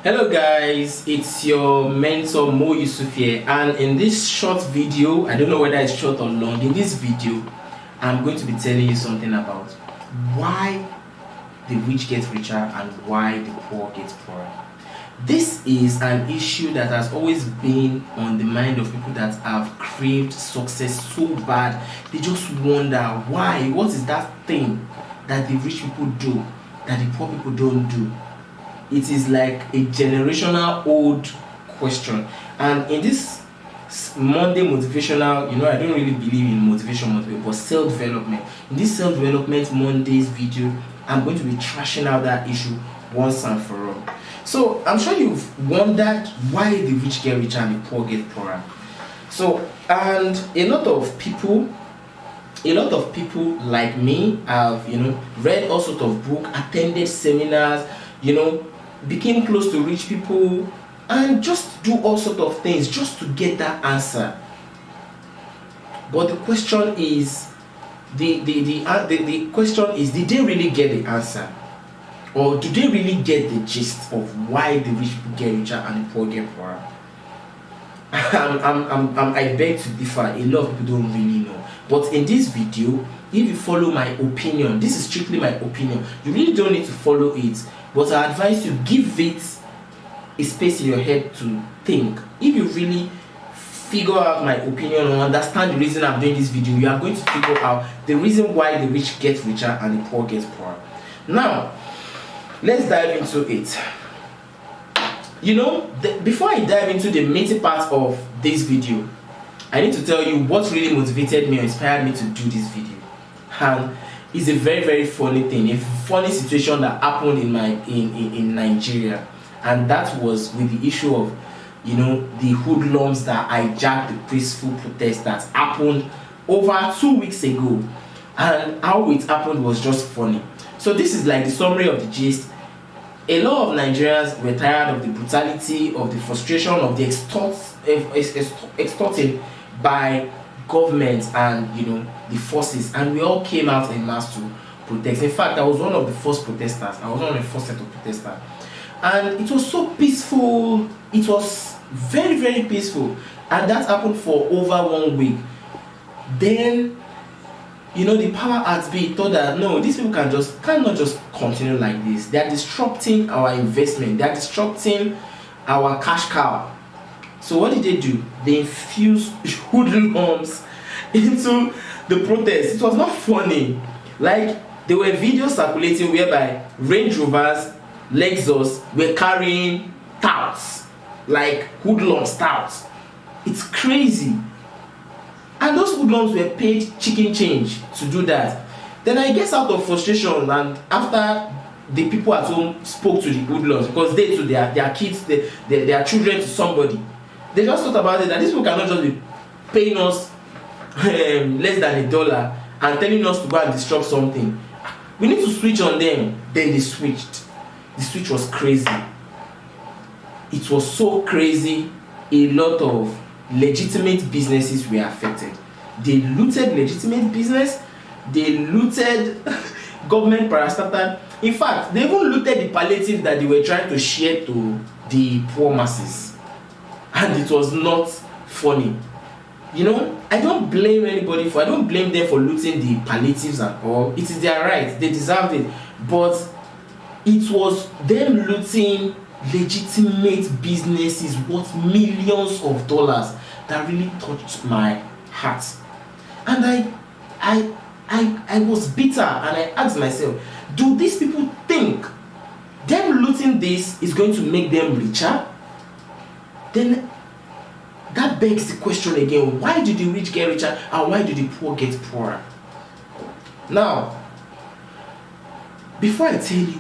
Hello guys, it's your mentor Mo Yusuf here, and in this short video, I don't know whether it's short or long, in this video I'm going to be telling you something about why the rich get richer and why the poor get poorer. This is an issue that has always been on the mind of people that have craved success so bad. They just wonder why, what is that thing that the rich people do that the poor people don't do. It is like a generational old question, and in this Monday motivational, I don't really believe in motivation, but self-development. In this self-development Mondays video, I'm going to be trashing out that issue once and for all. So I'm sure you've wondered why the rich get richer and the poor get poorer. So, and a lot of people like me have read all sorts of books, attended seminars, became close to rich people, and just do all sorts of things just to get that answer. But the question is, the question is, did they really get the answer, or do they really get the gist of why the rich people get richer and the poor get poorer? I beg to differ. A lot of people don't really know. But in this video, if you follow my opinion, this is strictly my opinion, you really don't need to follow it, but I advise you give it a space in your head to think. If you really figure out my opinion or understand the reason I'm doing this video, you are going to figure out the reason why the rich get richer and the poor get poorer. Now, let's dive into it. Before I dive into the meaty part of this video, I need to tell you what really motivated me or inspired me to do this video. And it's a very, very funny thing, a funny situation that happened in Nigeria, and that was with the issue of the hoodlums that hijacked the peaceful protest that happened over 2 weeks ago. And how it happened was just funny. So this is like the summary of the gist. A lot of Nigerians were tired of the brutality, of the frustration, of the extorting by government and the forces, and we all came out en masse to protest. In fact, I was one of the first protesters. I was one of the first set of protesters, and it was so peaceful. It was very, very peaceful, and that happened for over 1 week. Then the power at be thought that no, these people cannot just continue like this. They are disrupting our investment. They are disrupting our cash cow. So what did they do? They infused hoodlums into the protest. It was not funny. Like, there were videos circulating whereby Range Rovers, Lexus were carrying touts, like hoodlums touts. It's crazy. And those hoodlums were paid chicken change to do that. Then I guess out of frustration, and after the people at home spoke to the hoodlums, because they too, their kids, their children to somebody, they just thought about it that these people cannot just be paying us less than $1 and telling us to go and disrupt something. We need to switch on them. Then they switched. The switch was crazy. It was so crazy. A lot of legitimate businesses were affected. They looted legitimate business. They looted government parastatal. In fact, they even looted the palliative that they were trying to share to the poor masses. And it was not funny. I don't blame anybody I don't blame them for looting the palliatives and all. It is their right. They deserved it. But it was them looting legitimate businesses worth millions of dollars that really touched my heart. And I was bitter, and I asked myself, do these people think them looting this is going to make them richer? Then that begs the question again, why do the rich get richer and why do the poor get poorer? Now, before I tell you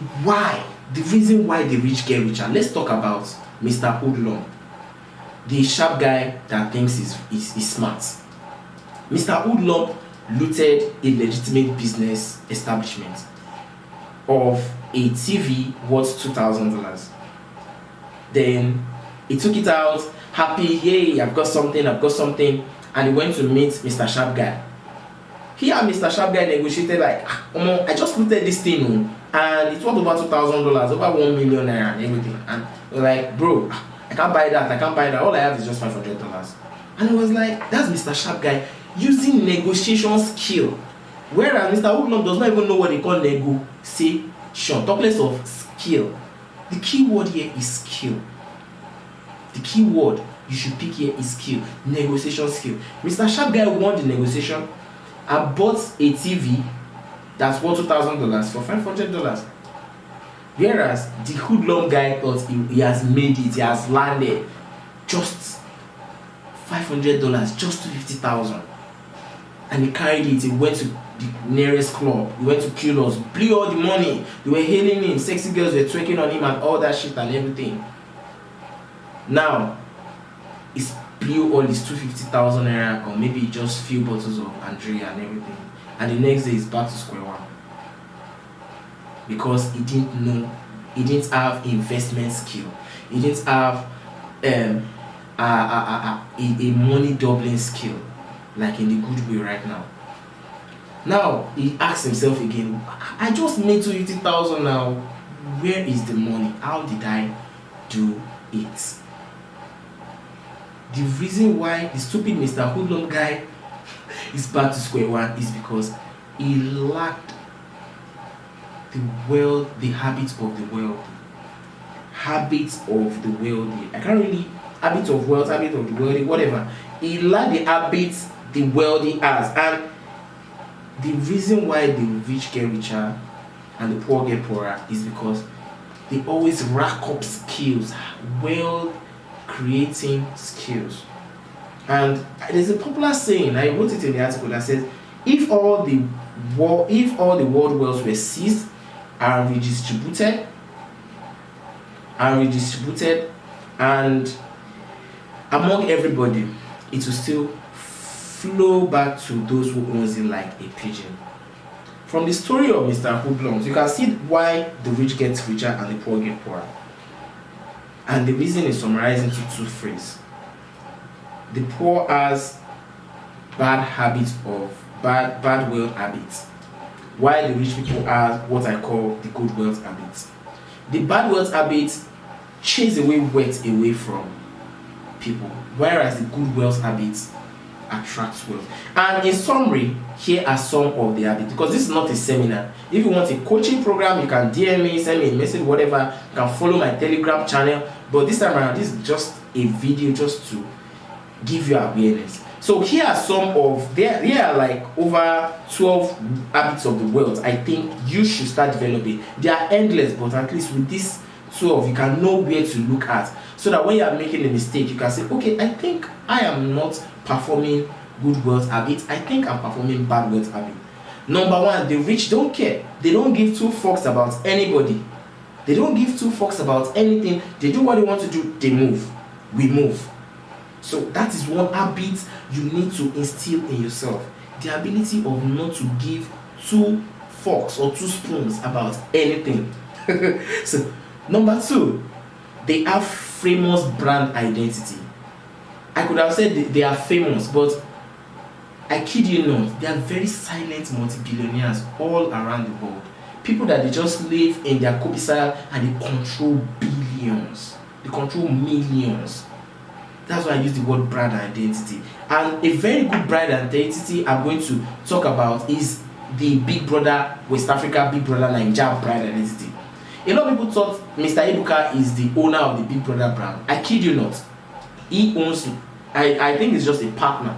the reason why the rich get richer, let's talk about Mr. Hoodlum, the sharp guy that thinks he's smart. Mr. Hoodlum looted a legitimate business establishment of a TV worth $2,000. Then he took it out, happy, yay, I've got something, and he went to meet Mr. Sharp Guy. He and Mr. Sharp Guy negotiated like, I just looted this thing, and it's worth over $2,000, over 1 million naira and everything. And we're like, bro, I can't buy that. All I have is just $500. And I was like, that's Mr. Sharp guy using negotiation skill. Whereas Mr. Hoodlum does not even know what they call negotiation. Talk less of skill. The key word here is skill. The key word you should pick here is skill. Negotiation skill. Mr. Sharp guy won the negotiation and bought a TV that's worth $2,000 for $500. Whereas the hoodlum guy thought he has made it, he has landed just $500, just $250,000. And he carried it, he went to the nearest club, he went to Kilos, blew all the money. They were hailing him, sexy girls were twerking on him and all that shit and everything. Now, he blew all his 250,000 naira, or maybe just few bottles of Andrea and everything. And the next day he's back to square one. Because he didn't know, he didn't have investment skill. He didn't have a money doubling skill, like in the good way right now. Now he asks himself again, I just made 250,000 now. Where is the money? How did I do it? The reason why the stupid Mr. Hoodlum guy is back to square one is because he lacked the habits of the wealthy. Habits of the wealthy. I can't really habits of wealth, habits of the wealthy, whatever. He lacked the habits the wealthy has. And the reason why the rich get richer and the poor get poorer is because they always rack up skills, wealth creating skills. And there's a popular saying, I wrote it in the article, that says, if all the world wealth were seized and redistributed and among everybody, it will still flow back to those who owns it like a pigeon. From the story of Mr. Hoodlums, you can see why the rich get richer and the poor get poorer. And the reason is summarized into two phrases. The poor has bad habits of bad wealth habits, while the rich people have what I call the good wealth habits. The bad wealth habits chase away wealth away from people, whereas the good wealth habits attract wealth. And in summary, here are some of the habits, because this is not a seminar. If you want a coaching program, you can DM me, send me a message, whatever. You can follow my Telegram channel. But this time around, this is just a video just to give you awareness. So here are some of here are like over 12 habits of the wealth I think you should start developing. They are endless, but at least with this 12 you can know where to look at, so that when you are making a mistake you can say, okay, I think I am not performing good wealth habits, I think I'm performing bad wealth habits. Number one, the rich don't care. They don't give two fucks about anybody. They don't give two fucks about anything. They do what they want to do, they move. We move. So that is one habit you need to instill in yourself. The ability of not to give two forks or two spoons about anything. So, number two, they have famous brand identity. I could have said they are famous, but I kid you not, they are very silent multi-billionaires all around the world. People that they just live in their copiesal and they control billions. They control millions. That's why I use the word brand identity. And a very good brand identity I'm going to talk about is the Big Brother West Africa, Big Brother Nigeria brand identity. A lot of people thought Mr. Ebuka is the owner of the Big Brother brand. I kid you not. He owns it. I think it's just a partner.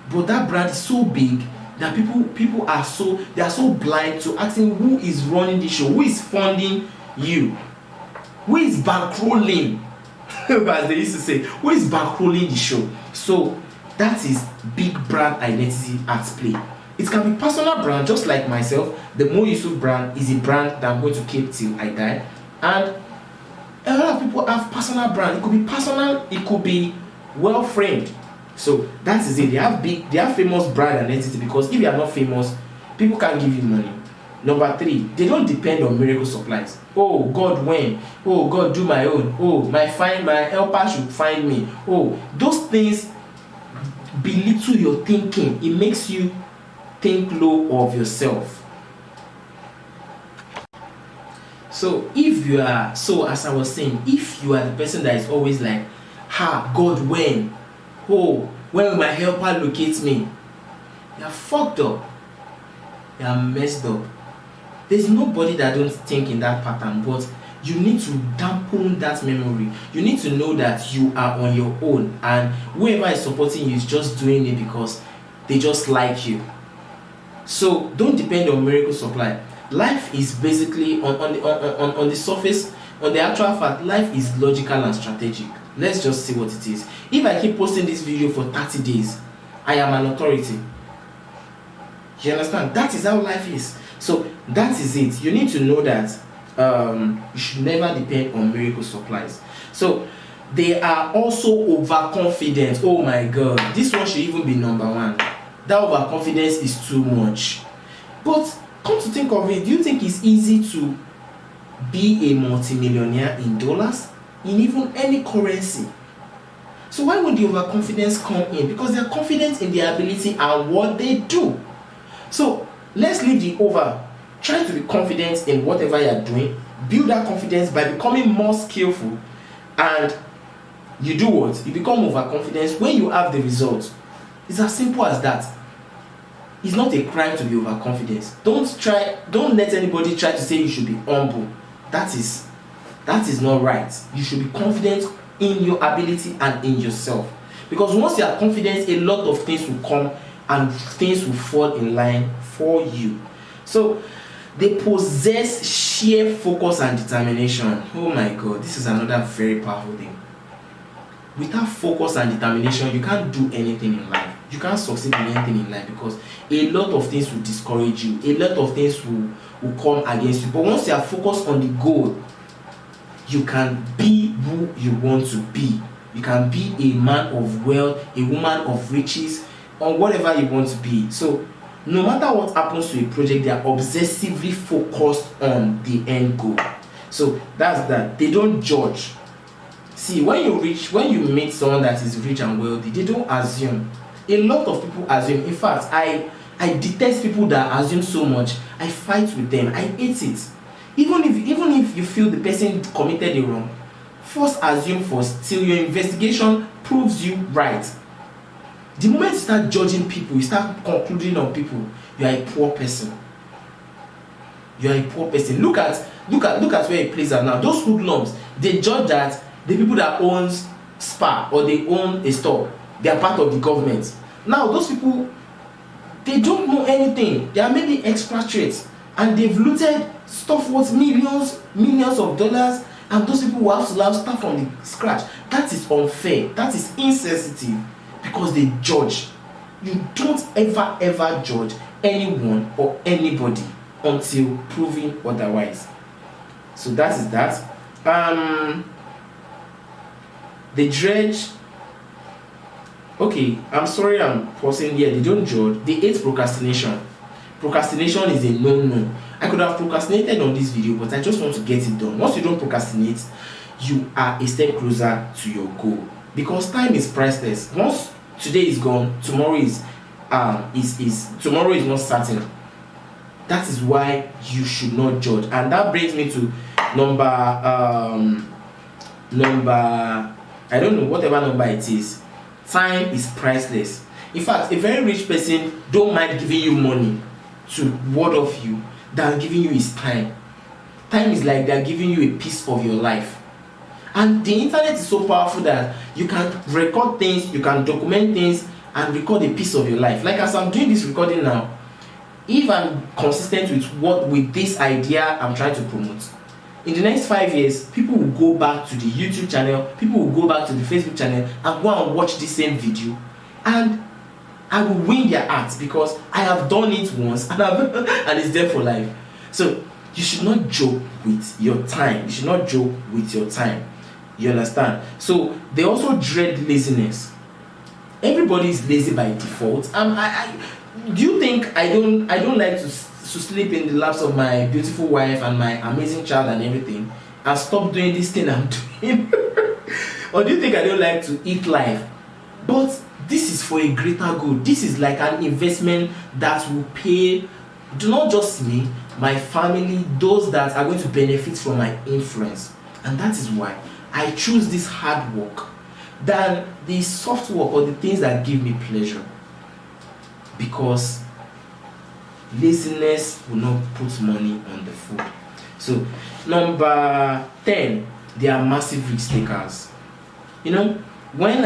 But that brand is so big that people are so blind to asking who is running the show, who is funding you, who is bankrolling. As they used to say, who is bankrolling the show? So that is big brand identity at play. It can be personal brand, just like myself. The Mo Yusuf brand is a brand that I'm going to keep till I die. And a lot of people have personal brand. It could be personal, it could be well framed. So that is it. They have famous brand identity, because if you are not famous, people can't give you money. Number three, they don't depend on miracle supplies. Oh God, when? Oh God, do my own. Oh, my helper should find me. Oh, those things belittle your thinking. It makes you think low of yourself. So if you are, so as I was saying, if you are the person that is always like, God, when? Oh, when will my helper locate me? You are fucked up. You are messed up. There's nobody that don't think in that pattern, but you need to dampen that memory. You need to know that you are on your own, and whoever is supporting you is just doing it because they just like you. So don't depend on miracle supply. Life is basically on the surface, on the actual fact, life is logical and strategic. Let's just see what it is. If I keep posting this video for 30 days, I am an authority. You understand? That is how life is. So that is it. You need to know that you should never depend on miracle supplies. So they are also overconfident. Oh my God, this one should even be number one. That overconfidence is too much. But come to think of it, do you think it's easy to be a multimillionaire in dollars, in even any currency? So why would the overconfidence come in? Because they're confident in their ability and what they do. So let's leave the over. Try to be confident in whatever you're doing. Build that confidence by becoming more skillful. And you do what? You become overconfident when you have the results. It's as simple as that. It's not a crime to be overconfident. Don't let anybody try to say you should be humble. That is not right. You should be confident in your ability and in yourself. Because once you are confident, a lot of things will come and things will fall in line for you. So they possess sheer focus and determination. Oh my God, this is another very powerful thing. Without focus and determination, you can't do anything in life. You can't succeed in anything in life because a lot of things will discourage you. A lot of things will come against you. But once you are focused on the goal, you can be who you want to be. You can be a man of wealth, a woman of riches, or whatever you want to be. So no matter what happens to a project, they are obsessively focused on the end goal. So that's that. They don't judge. See, when you meet someone that is rich and wealthy, they don't assume. A lot of people assume. In fact, I detest people that assume so much. I fight with them. I hate it. Even if you feel the person committed a wrong, first assume first till your investigation proves you right. The moment you start judging people, you start concluding on people, you are a poor person. You are a poor person. Look at where a place are now. Those hoodlums, they judge that the people that owns spa or they own a store, they are part of the government. Now those people, they don't know anything. They are maybe expatriates and they've looted stuff worth millions of dollars, and those people will have to start from the scratch. That is unfair. That is insensitive because they judge. You don't ever judge anyone or anybody until proven otherwise. So that is that. They dredge. Okay, I'm sorry I'm pausing here. They don't judge. They hate procrastination. Procrastination is a no-no. I could have procrastinated on this video, but I just want to get it done. Once you don't procrastinate, you are a step closer to your goal. Because time is priceless. Once today is gone, tomorrow is tomorrow is not certain. That is why you should not judge. And that brings me to number I don't know, whatever number it is. Time is priceless. In fact, a very rich person don't mind giving you money to ward off you than giving you his time. Time is like they're giving you a piece of your life. And the internet is so powerful that you can record things, you can document things, and record a piece of your life. Like as I'm doing this recording now, if I'm consistent with this idea I'm trying to promote, in the next 5 years, people will go back to the YouTube channel, people will go back to the Facebook channel and go and watch the same video, and I will win their hearts because I have done it once and it's there for life. So you should not joke with your time. You should not joke with your time. You understand? So they also dread laziness. Everybody is lazy by default. Do you think I don't like to sleep in the laps of my beautiful wife and my amazing child and everything and stop doing this thing I'm doing? Or do you think I don't like to eat life? But this is for a greater good. This is like an investment that will pay not just me, my family, those that are going to benefit from my influence. And that is why I choose this hard work than the soft work or the things that give me pleasure. Because laziness will not put money on the food. So, number 10, they are massive risk takers. You know, when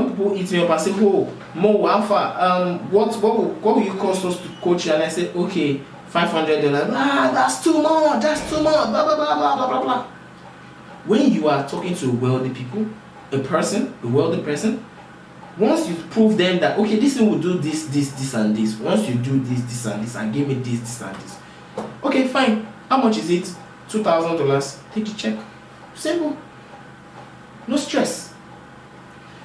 people eat me up and say, "Oh, Mo, Alpha, what will you cost us to coach you?" And I say, "Okay, $500. That's too much. That's too much. Blah blah blah blah blah blah blah." When you are talking to a wealthy person, once you prove them that, okay, this thing will do this, and this. Once you do this, and this, and give me this, and this. Okay, fine. How much is it? $2,000. Take the check. Simple. No stress.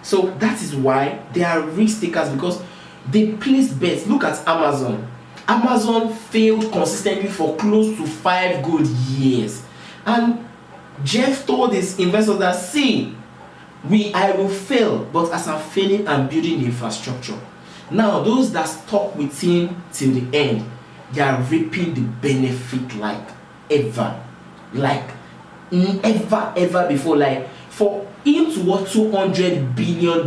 So that is why they are risk takers, because they place bets. Look at Amazon. Amazon failed consistently for close to 5 good years. And Jeff told his investors that, see, I will fail, but as I'm failing, I'm building the infrastructure. Now, those that stuck with him till the end, they are reaping the benefit like ever before. Like, for him to worth $200 billion,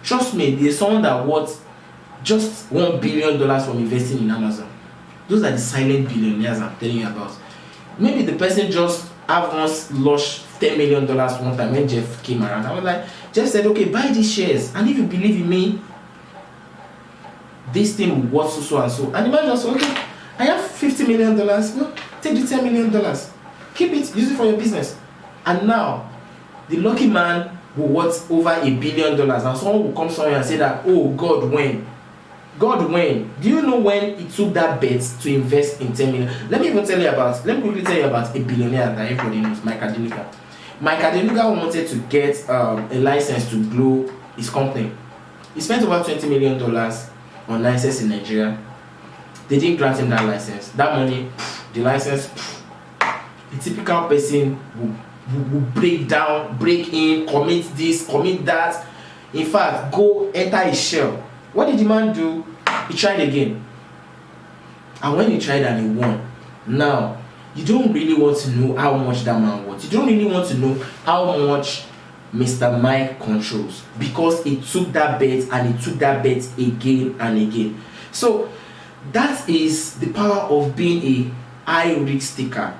trust me, there's someone that worth just $1 billion from investing in Amazon. Those are the silent billionaires I'm telling you about. Maybe the person just have once lost $10 million one time when Jeff came around. I was like, Jeff said, okay, buy these shares, and if you believe in me, this thing will worth so and so. And the man just said, okay, I have $50 million. No, take the $10 million, keep it, use it for your business. And now, the lucky man will worth over $1 billion, and someone will come somewhere and say that, oh, God, when? Do you know when he took that bet to invest in 10 million? Let me quickly tell you about a billionaire that everybody knows, Mike Adenuga. Mike Adenuga wanted to get a license to grow his company. He spent over $20 million on license in Nigeria. They didn't grant him that license. That money, the license, the typical person will break down, break in, commit this, commit that. In fact, go enter his shell. What did the man do? He tried again. And when he tried and he won, now, you don't really want to know how much that man wants. You don't really want to know how much Mr. Mike controls, because he took that bet and he took that bet again and again. So that is the power of being a high risk taker.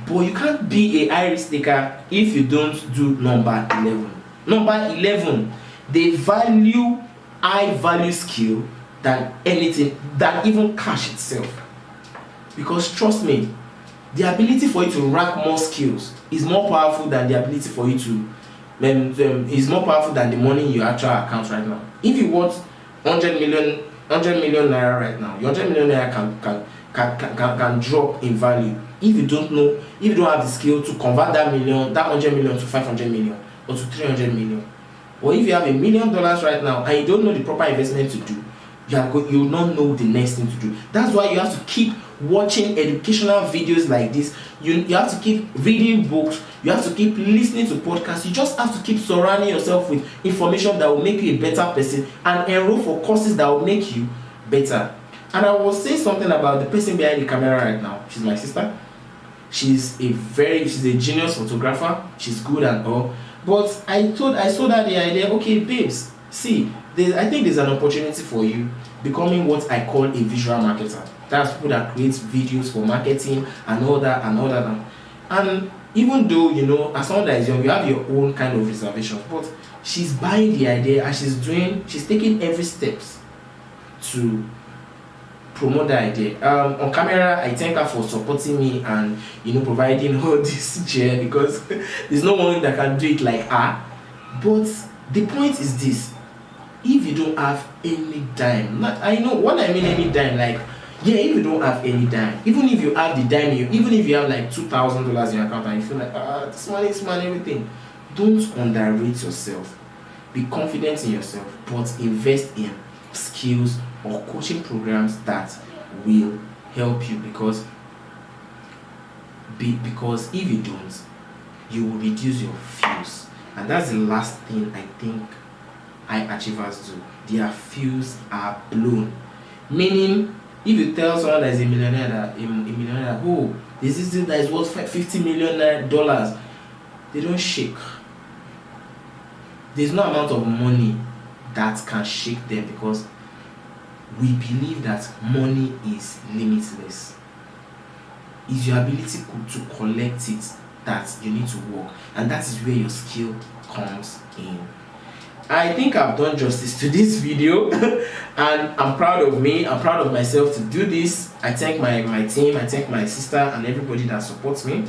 But you can't be a high risk taker if you don't do number 11. Number 11, they value high value skill than anything, than even cash itself. Because trust me, the ability for you to rack more skills is more powerful than the ability for you to is more powerful than the money in your actual account right now. If you want 100 million naira right now, your 100 million naira can drop in value if you don't know, if you don't have the skill to convert that 100 million to 500 million or to 300 million. Or if you have $1 million right now and you don't know the proper investment to do, you will not know the next thing to do. That's why you have to keep watching educational videos like this. You have to keep reading books. You have to keep listening to podcasts. You just have to keep surrounding yourself with information that will make you a better person, and enroll for courses that will make you better. And I will say something about the person behind the camera right now. She's my sister. She's a genius photographer. She's good and all. But I told her the idea, okay, babes, see, I think there's an opportunity for you becoming what I call a visual marketer. That's people that create videos for marketing and all that. And even though, as someone that is young, you have your own kind of reservations, but she's buying the idea and she's taking every steps to promote the idea. On camera, I thank her for supporting me and providing all this chair, because there's no one that can do it like her. But the point is this: if you don't have any dime, I know what I mean, any dime, like, yeah, if you don't have any dime, even if you have the dime, even if you have like $2,000 in your account and you feel like, this money is money, everything, don't underrate yourself. Be confident in yourself, but invest in skills or coaching programs that will help you, because if you don't, you will reduce your fuse. And that's the last thing I think high achievers do. Their fuse are blown, meaning If you tell someone that is a millionaire that oh, this is it that is worth $50 million, they don't shake. There's no amount of money that can shake them, because we believe that money is limitless. It's your ability to collect it that you need to work, and that is where your skill comes in. I think I've done justice to this video and I'm proud of me. I'm proud of myself to do this. I thank my team, I thank my sister and everybody that supports me.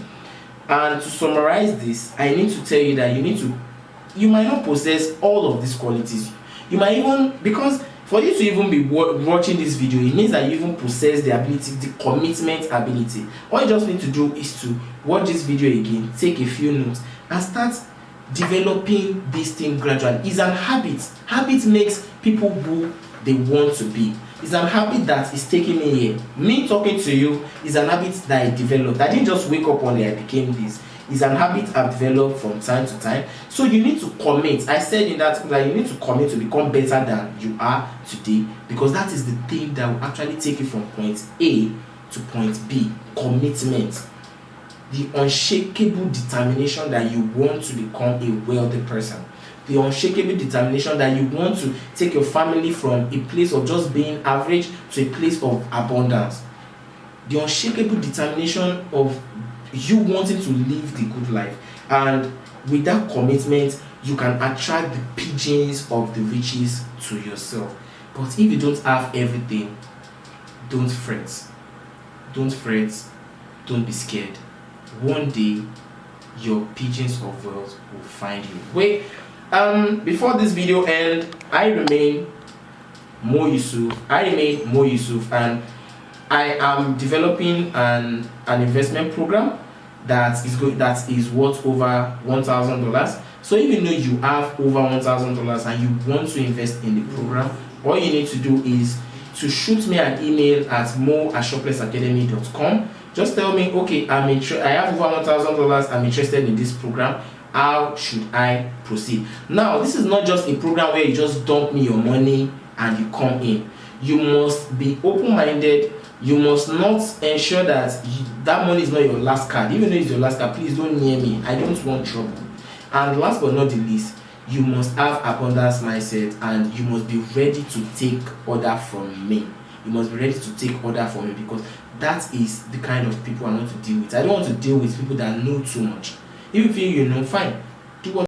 And to summarize this, I need to tell you that you might not possess all of these qualities. You might even, because for you to even be watching this video, it means that you even possess the ability, the commitment ability. All you just need to do is to watch this video again, take a few notes, and start developing this thing gradually. It's an habit. Habit makes people who they want to be. It's an habit that is taking me here. Me talking to you is an habit that I developed. I didn't just wake up one day I became this. It's an habit I've developed from time to time. So you need to commit. I said in that you need to commit to become better than you are today, because that is the thing that will actually take you from point A to point B. Commitment. The unshakable determination that you want to become a wealthy person. The unshakable determination that you want to take your family from a place of just being average to a place of abundance. The unshakable determination of you wanting to live the good life. And with that commitment, you can attract the pigeons of the riches to yourself. But if you don't have everything, don't fret. Don't fret. Don't be scared. One day, your pigeons of wealth will find you. Wait, before this video ends, I remain Mo Yusuf, and I am developing an investment program that is worth over $1,000. So even though you have over $1,000 and you want to invest in the program, all you need to do is to shoot me an email at mo@shoplessacademy.com. Just tell me, okay, I have over $1,000, I'm interested in this program. How should I proceed? Now, this is not just a program where you just dump me your money and you come in. You must be open-minded. You must not ensure that that money is not your last card. Even though it's your last card, please don't near me. I don't want trouble. And last but not the least, you must have abundance mindset, and you must be ready to take order from me. You must be ready to take order from me, because that is the kind of people I want to deal with. I don't want to deal with people that know too much. If you feel you know, fine. Do what